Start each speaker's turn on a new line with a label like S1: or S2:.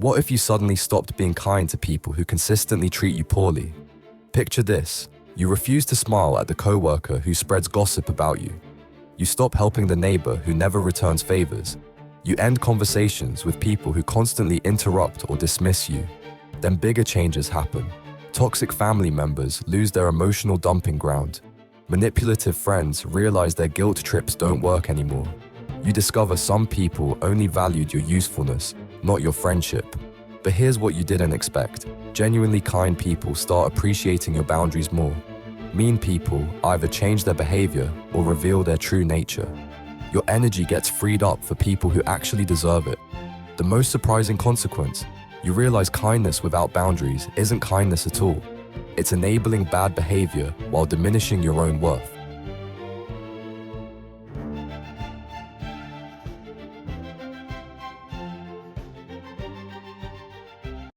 S1: What if you suddenly stopped being kind to people who consistently treat you poorly? Picture this. You refuse to smile at the coworker who spreads gossip about you. You stop helping the neighbor who never returns favors. You end conversations with people who constantly interrupt or dismiss you. Then bigger changes happen. Toxic family members lose their emotional dumping ground. Manipulative friends realize their guilt trips don't work anymore. You discover some people only valued your usefulness, not your friendship. But here's what you didn't expect. Genuinely kind people start appreciating your boundaries more. Mean people either change their behavior or reveal their true nature. Your energy gets freed up for people who actually deserve it. The most surprising consequence, you realize kindness without boundaries isn't kindness at all. It's enabling bad behavior while diminishing your own worth.